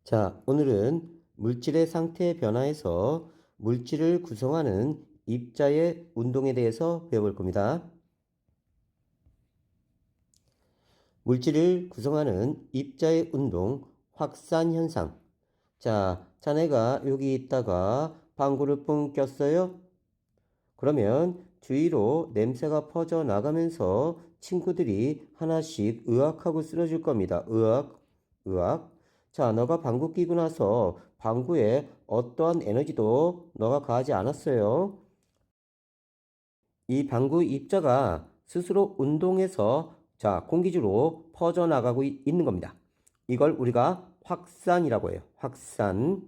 자, 오늘은 물질의 상태 변화에서 물질을 구성하는 입자의 운동에 대해서 배워볼 겁니다. 물질을 구성하는 입자의 운동, 확산 현상. 자, 자네가 여기 있다가 방구를 뿡 꼈어요? 그러면 주위로 냄새가 퍼져 나가면서 친구들이 하나씩 으악하고 쓰러질 겁니다. 으악, 으악. 자, 너가 방구 끼고 나서 방구에 어떠한 에너지도 너가 가하지 않았어요. 이 방구 입자가 스스로 운동해서 자, 공기중으로 퍼져나가고 있는 겁니다. 이걸 우리가 확산이라고 해요. 확산.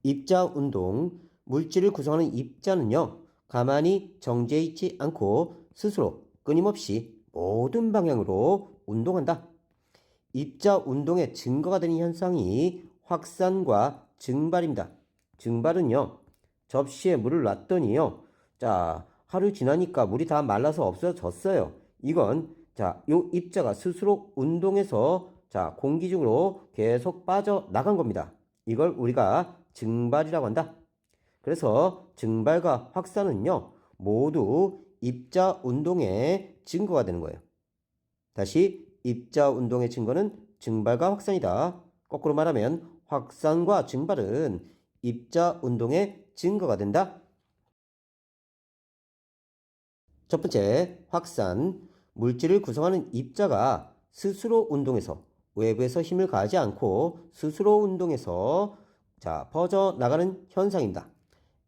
입자 운동, 물질을 구성하는 입자는요, 가만히 정지해 있지 않고 스스로 끊임없이 모든 방향으로 운동한다. 입자 운동의 증거가 되는 현상이 확산과 증발입니다. 증발은요, 접시에 물을 놨더니요, 자, 하루 지나니까 물이 다 말라서 없어졌어요. 이건, 자, 요 입자가 스스로 운동해서, 자, 공기 중으로 계속 빠져나간 겁니다. 이걸 우리가 증발이라고 한다. 그래서 증발과 확산은요, 모두 입자 운동의 증거가 되는 거예요. 다시 입자 운동의 증거는 증발과 확산이다. 거꾸로 말하면 확산과 증발은 입자 운동의 증거가 된다. 첫 번째, 확산. 물질을 구성하는 입자가 스스로 운동해서 외부에서 힘을 가하지 않고 스스로 운동해서 자, 퍼져나가는 현상입니다.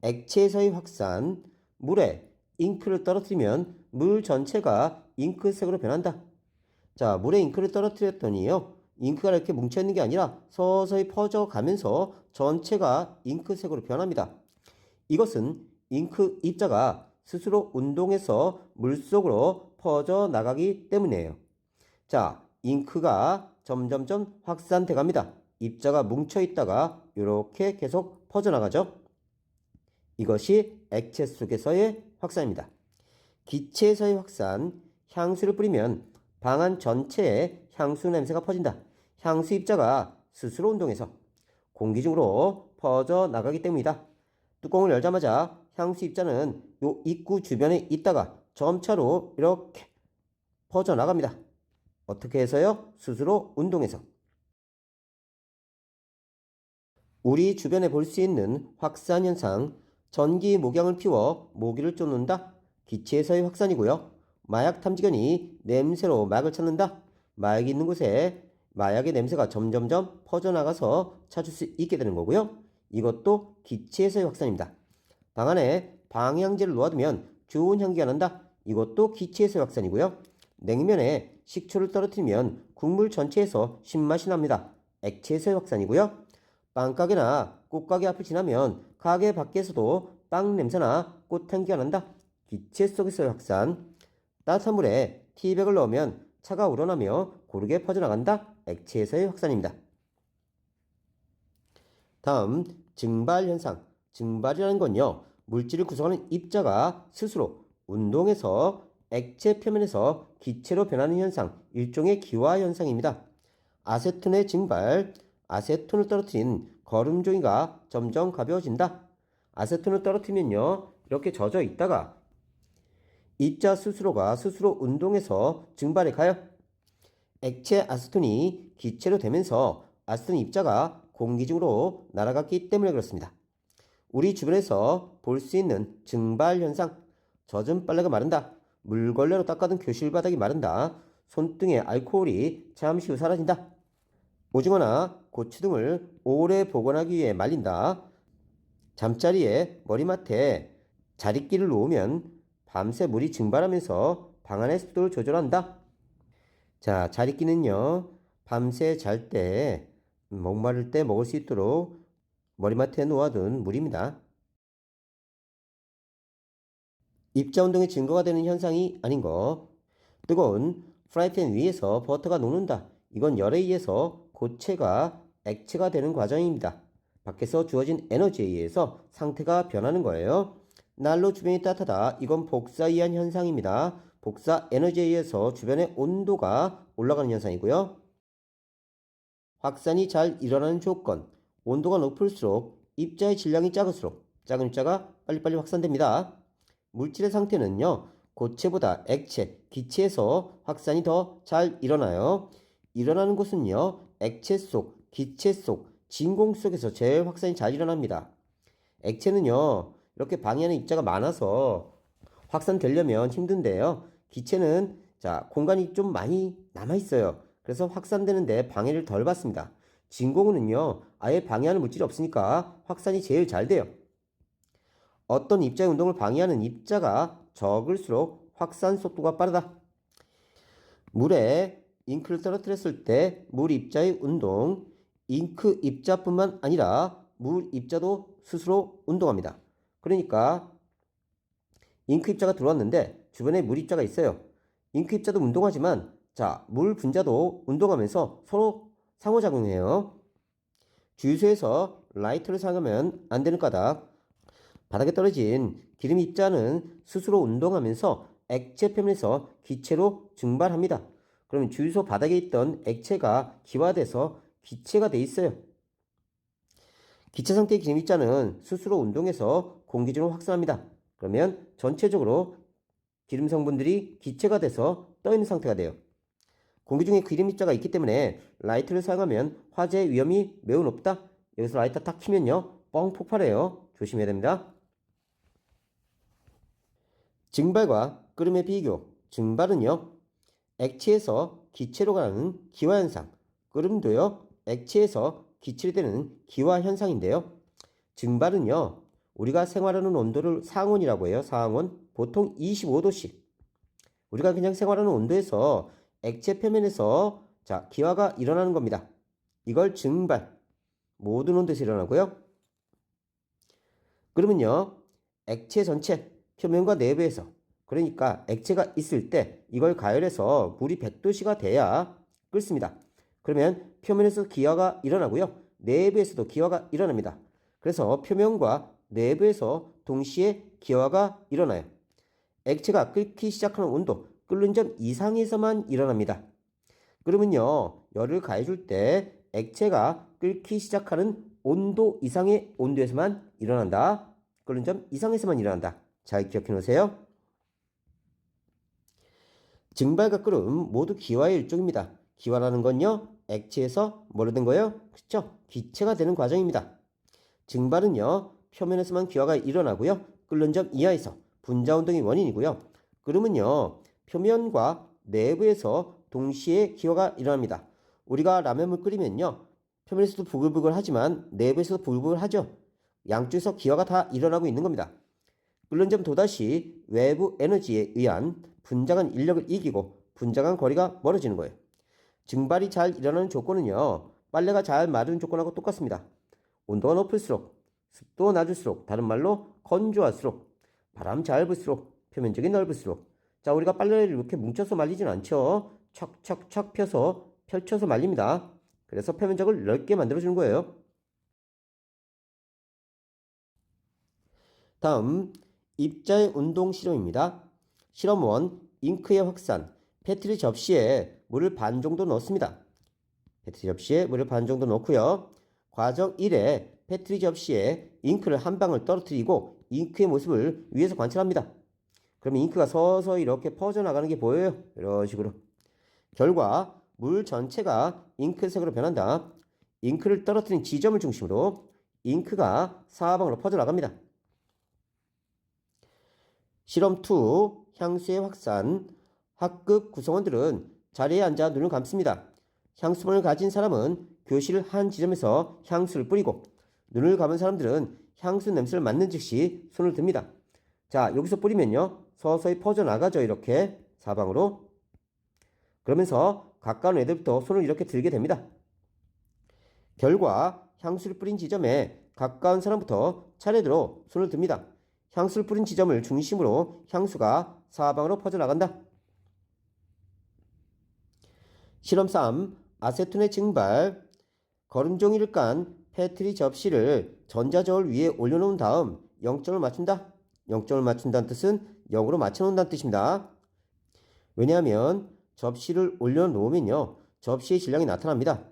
액체에서의 확산. 물에 잉크를 떨어뜨리면 물 전체가 잉크색으로 변한다. 자, 물에 잉크를 떨어뜨렸더니요. 잉크가 이렇게 뭉쳐있는 게 아니라 서서히 퍼져가면서 전체가 잉크색으로 변합니다. 이것은 잉크 입자가 스스로 운동해서 물속으로 퍼져나가기 때문이에요. 자, 잉크가 점점점 확산돼 갑니다. 입자가 뭉쳐있다가 이렇게 계속 퍼져나가죠. 이것이 액체 속에서의 확산입니다. 기체에서의 확산, 향수를 뿌리면 방 안 전체에 향수 냄새가 퍼진다. 향수 입자가 스스로 운동해서 공기 중으로 퍼져나가기 때문이다. 뚜껑을 열자마자 향수 입자는 요 입구 주변에 있다가 점차로 이렇게 퍼져나갑니다. 어떻게 해서요? 스스로 운동해서. 우리 주변에 볼 수 있는 확산 현상, 전기 목양을 피워 모기를 쫓는다. 기체에서의 확산이고요. 마약 탐지견이 냄새로 마약을 찾는다. 마약이 있는 곳에 마약의 냄새가 점점점 퍼져나가서 찾을 수 있게 되는 거고요. 이것도 기체에서의 확산입니다. 방 안에 방향제를 놓아두면 좋은 향기가 난다. 이것도 기체에서의 확산이고요. 냉면에 식초를 떨어뜨리면 국물 전체에서 신맛이 납니다. 액체에서의 확산이고요. 빵가게나 꽃가게 앞을 지나면 가게 밖에서도 빵 냄새나 꽃향기가 난다. 기체 속에서의 확산. 따뜻한 물에 티백을 넣으면 차가 우러나며 고르게 퍼져나간다. 액체에서의 확산입니다. 다음, 증발 현상. 증발이라는 건요, 물질을 구성하는 입자가 스스로 운동해서 액체 표면에서 기체로 변하는 현상, 일종의 기화 현상입니다. 아세톤의 증발, 아세톤을 떨어뜨린 거름종이가 점점 가벼워진다. 아세톤을 떨어뜨리면요, 이렇게 젖어 있다가 입자 스스로가 스스로 운동해서 증발해 가요. 액체 아세톤이 기체로 되면서 아세톤 입자가 공기 중으로 날아갔기 때문에 그렇습니다. 우리 주변에서 볼 수 있는 증발 현상, 젖은 빨래가 마른다. 물걸레로 닦아둔 교실 바닥이 마른다. 손등에 알코올이 잠시 후 사라진다. 오징어나 고추 등을 오래 보관하기 위해 말린다. 잠자리에 머리맡에 자릿기를 놓으면 밤새 물이 증발하면서 방 안의 습도를 조절한다. 자, 자릿기는요, 밤새 잘 때, 목마를 때 먹을 수 있도록 머리맡에 놓아둔 물입니다. 입자 운동의 증거가 되는 현상이 아닌 거. 뜨거운 프라이팬 위에서 버터가 녹는다. 이건 열에 의해서 고체가 액체가 되는 과정입니다. 밖에서 주어진 에너지에 의해서 상태가 변하는 거예요. 난로 주변이 따뜻하다. 이건 복사에 의한 현상입니다. 복사 에너지에 의해서 주변의 온도가 올라가는 현상이고요. 확산이 잘 일어나는 조건, 온도가 높을수록 입자의 질량이 작을수록 작은 입자가 빨리빨리 확산됩니다. 물질의 상태는요, 고체보다 액체, 기체에서 확산이 더 잘 일어나요. 일어나는 곳은요, 액체 속, 기체 속, 진공 속에서 제일 확산이 잘 일어납니다. 액체는요, 이렇게 방해하는 입자가 많아서 확산되려면 힘든데요. 기체는 공간이 좀 많이 남아있어요. 그래서 확산되는데 방해를 덜 받습니다. 진공은요, 아예 방해하는 물질이 없으니까 확산이 제일 잘 돼요. 어떤 입자의 운동을 방해하는 입자가 적을수록 확산 속도가 빠르다. 물에 잉크를 떨어뜨렸을 때 물 입자의 운동, 잉크 입자뿐만 아니라 물 입자도 스스로 운동합니다. 그러니까 잉크 입자가 들어왔는데 주변에 물 입자가 있어요. 잉크 입자도 운동하지만 물 분자도 운동하면서 서로 상호작용해요. 주유소에서 라이터를 사용하면 안 되는 까닭. 바닥에 떨어진 기름 입자는 스스로 운동하면서 액체 표면에서 기체로 증발합니다. 그러면 주유소 바닥에 있던 액체가 기화돼서 기체가 돼 있어요. 기체 상태의 기름 입자는 스스로 운동해서 공기 중으로 확산합니다. 그러면 전체적으로 기름 성분들이 기체가 돼서 떠 있는 상태가 돼요. 공기 중에 기름 입자가 있기 때문에 라이터를 사용하면 화재 위험이 매우 높다. 여기서 라이터 탁 키면요, 뻥 폭발해요. 조심해야 됩니다. 증발과 끓음의 비교. 증발은요, 액체에서 기체로 가는 기화현상. 끓음도요, 액체에서 기체로 되는 기화현상인데요. 증발은요, 우리가 생활하는 온도를 상온이라고 해요. 상온. 보통 25도씩. 우리가 그냥 생활하는 온도에서 액체 표면에서 기화가 일어나는 겁니다. 이걸 증발. 모든 온도에서 일어나고요. 그러면요, 액체 전체, 표면과 내부에서, 그러니까 액체가 있을 때 이걸 가열해서 물이 100도씨가 돼야 끓습니다. 그러면 표면에서 기화가 일어나고요. 내부에서도 기화가 일어납니다. 그래서 표면과 내부에서 동시에 기화가 일어나요. 액체가 끓기 시작하는 온도, 끓는 점 이상에서만 일어납니다. 그러면요, 열을 가해줄 때 액체가 끓기 시작하는 온도 이상의 온도에서만 일어난다. 끓는 점 이상에서만 일어난다. 잘 기억해 놓으세요. 증발과 끓음 모두 기화의 일종입니다. 기화라는 건요, 액체에서 뭐로 된 거예요? 그렇죠? 기체가 되는 과정입니다. 증발은요, 표면에서만 기화가 일어나고요. 끓는 점 이하에서 분자 운동이 원인이고요. 끓음은요, 표면과 내부에서 동시에 기화가 일어납니다. 우리가 라면을 끓이면요, 표면에서도 부글부글 하지만 내부에서도 부글부글 하죠. 양쪽에서 기화가 다 일어나고 있는 겁니다. 끓는 점 또다시 외부 에너지에 의한 분자 간 인력을 이기고 분자 간 거리가 멀어지는 거예요. 증발이 잘 일어나는 조건은요, 빨래가 잘 마르는 조건하고 똑같습니다. 온도가 높을수록, 습도가 낮을수록, 다른 말로 건조할수록, 바람 잘 불수록, 표면적이 넓을수록. 우리가 빨래를 이렇게 뭉쳐서 말리진 않죠. 척척척 펼쳐서 말립니다. 그래서 표면적을 넓게 만들어주는 거예요. 다음, 입자의 운동 실험입니다. 실험 1, 잉크의 확산. 페트리 접시에 물을 반 정도 넣습니다. 페트리 접시에 물을 반 정도 넣고요. 과정 1에 페트리 접시에 잉크를 한 방울 떨어뜨리고 잉크의 모습을 위에서 관찰합니다. 그러면 잉크가 서서히 이렇게 퍼져나가는 게 보여요. 이런 식으로. 결과 물 전체가 잉크색으로 변한다. 잉크를 떨어뜨린 지점을 중심으로 잉크가 사방으로 퍼져나갑니다. 실험 2, 향수의 확산. 학급 구성원들은 자리에 앉아 눈을 감습니다. 향수병을 가진 사람은 교실 한 지점에서 향수를 뿌리고, 눈을 감은 사람들은 향수 냄새를 맡는 즉시 손을 듭니다. 여기서 뿌리면요, 서서히 퍼져나가죠. 이렇게 사방으로. 그러면서 가까운 애들부터 손을 이렇게 들게 됩니다. 결과 향수를 뿌린 지점에 가까운 사람부터 차례대로 손을 듭니다. 향수를 뿌린 지점을 중심으로 향수가 사방으로 퍼져나간다. 실험 3, 아세톤의 증발. 거름종이를 깐 페트리 접시를 전자저울 위에 올려놓은 다음 0점을 맞춘다. 0점을 맞춘다는 뜻은 0으로 맞춰놓는다는 뜻입니다. 왜냐하면 접시를 올려놓으면요, 접시의 질량이 나타납니다.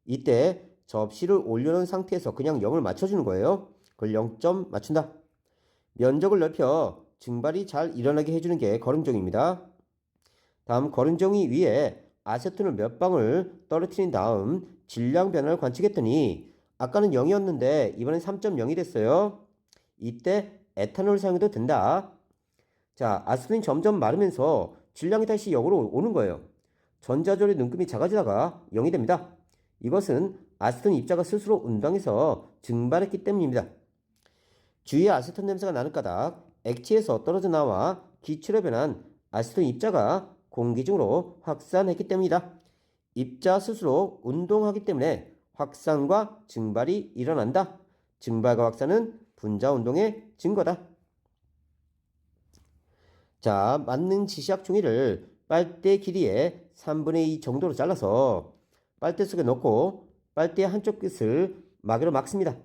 이때 접시를 올려놓은 상태에서 그냥 0을 맞춰주는 거예요. 그걸 0점 맞춘다. 면적을 넓혀 증발이 잘 일어나게 해주는 게 거름종입니다. 다음 거름종이 위에 아세톤을 몇 방울 떨어뜨린 다음 질량 변화를 관측했더니 아까는 0이었는데 이번엔 3.0이 됐어요. 이때 에탄올을 사용해도 된다. 자, 아세톤이 점점 마르면서 질량이 다시 0으로 오는 거예요. 전자절의 눈금이 작아지다가 0이 됩니다. 이것은 아세톤 입자가 스스로 운동해서 증발했기 때문입니다. 주위에 아세톤 냄새가 나는 까닭 액체에서 떨어져 나와 기체로 변한 아세톤 입자가 공기 중으로 확산했기 때문이다. 입자 스스로 운동하기 때문에 확산과 증발이 일어난다. 증발과 확산은 분자 운동의 증거다. 자, 맞는 지시학 종이를 빨대 길이의 3분의 2 정도로 잘라서 빨대 속에 넣고 빨대의 한쪽 끝을 막으로 막습니다.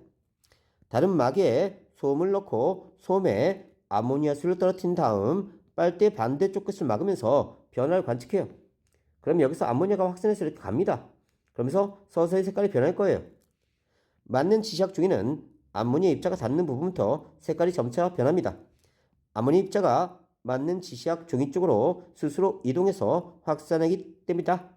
다른 막에 솜을 넣고 솜에 아모니아수를 떨어뜨린 다음 빨대 반대쪽 끝을 막으면서 변화를 관측해요. 그럼 여기서 아모니아가 확산해서 이렇게 갑니다. 그러면서 서서히 색깔이 변할 거예요. 맞는 지시학 종이는 암모니아 입자가 닿는 부분부터 색깔이 점차 변합니다. 암모니아 입자가 맞는 지시학 종이 쪽으로 스스로 이동해서 확산하기 때문이다.